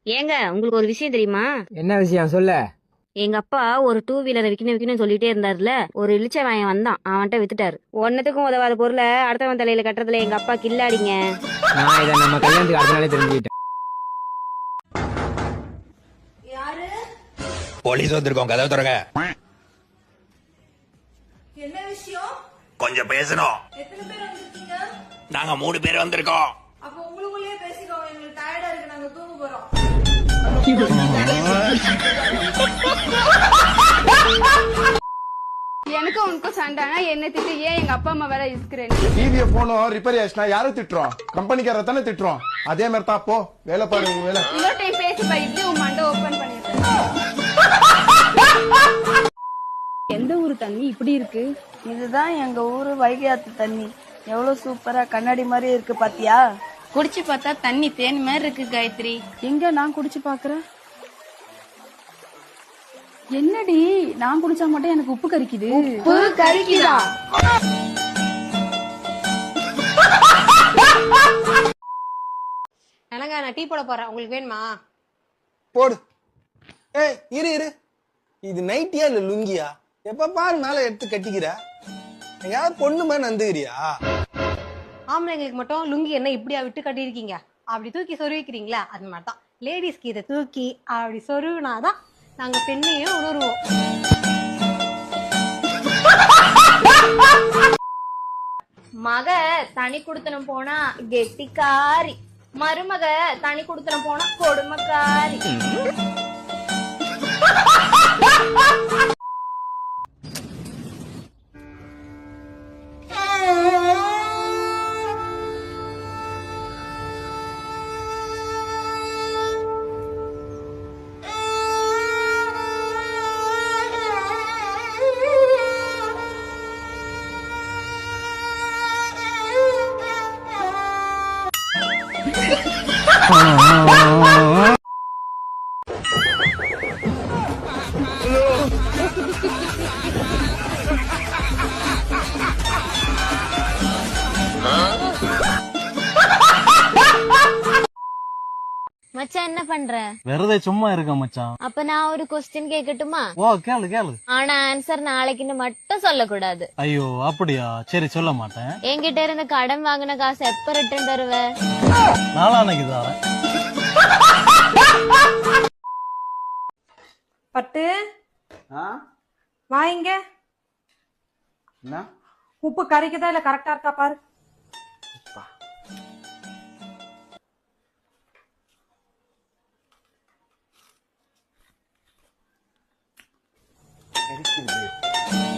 ஏங்க உங்களுக்கு ஒரு விஷயம் தெரியுமா? என்ன விஷயம் சொல்ல? எங்க அப்பா ஒரு 2 வீலரை விக்கணும் சொல்லிட்டே இருந்தாருல. ஒரு இளிச்ச வாயன் வந்தான், அவன்கிட்ட வித்துட்டாரு. ஒன்னத்துக்கும் உதவாத பொருளை அடுத்தவன் தலையில கட்டுறதுல எங்க அப்பா கில்லாடிங்க. நான் இதை நம்ம கல்யாணத்துக்கு அடுத்த நாளே தெரிஞ்சுக்கிட்டேன். யாரு? போலீஸ் வந்திருக்கோம், கதவை திறங்க. என்ன விஷயம்? கொஞ்சம் பேசணும். எத்தனை பேர் வந்திருக்கீங்க? நாங்க 3 பேர் வந்திருக்கோம். அப்ப உங்களுக்குள்ளேயே பேசிக்கோங்க, எங்களுக்கு டயர்டா இருக்கு, நாங்க தூங்க போறோம். எனக்கும் உனக்கும் சண்டைனா என்ன திட்டு, ஏன் எங்க அப்பா அம்மா வேற இருக்கிறேன்? டிவியை போனோம் ரிப்பேர் ஆயிடுச்சுனா யாரை திட்டுறோம்? கம்பெனிக்கார தானே திட்டுறோம். அதே மாதிரி தான் போ, வேலை பாரு உங்க வேலை. இன்னொரு டைம் பேசி போயிட்டு உன் மண்டை ஓபன் பண்ணிடுறேன். எந்த ஊரு தண்ணி இப்படி இருக்கு? இதுதான் எங்க ஊரு வைகை ஆத்து தண்ணி. எவ்வளவு சூப்பரா கண்ணாடி மாதிரி இருக்கு பாத்தியா? குடிச்சு பார்த்தா தண்ணி தேன் மாதிரி இருக்கு காயத்ரி. எங்க நான் குடிச்சு பாக்குறேன். என்னடி நான் குடிச்சா மட்டும் எனக்கு உப்பு கரிக்குது. உப்பு கரிக்குதா? என்னங்க நான் டீ போட போறேன், உங்களுக்கு வேணுமா? போடு. ஏய் இரு இரு, இது நைட்டியா இல்ல லுங்கியா? எப்ப பாரு மேல எடுத்து கட்டிக்கிற. எங்கயாவது பொண்ணு மாதிரி நந்துக்கிறியா? ஆம்பளைங்களுக்கு மட்டும் லுங்கி என்ன இப்படியா விட்டு கட்டியிருக்கீங்க? அப்படி தூக்கி சொருவிக்கிறீங்களா? அது மாதிரி தான் லேடிஸ்க்கு இதை தூக்கி அப்படி சொருவினாதான் நாங்க பெண்ணையே உணர்வோம். மக தனி குடுத்தனம் போனா கெட்டிக்காரி, மருமக தனி குடுத்தனம் போனா கொடுமைக்காரி. மச்சான் என்ன பண்ற? வெறுതെ சும்மா இருக்க மச்சான். அப்ப நான் ஒரு கொஸ்டின் கேட்கட்டுமா? ஓ கேளு கேளு. ஆனா ஆன்சர் நாளைக்குன்னு மட்டும் சொல்லக்கூடாது. ஐயோ அப்படியா? சரி சொல்ல மாட்டேன். என்கிட்ட இருந்து கடன் வாங்கின காசு எப்ப ரிட்டர்ன் தருவ? நாளானைக்கு தரேன். பட்டு வாங்க. என்ன உப்பு கரைக்குதா இல்ல கரெக்டா இருக்கா பாரு. இருக்குது?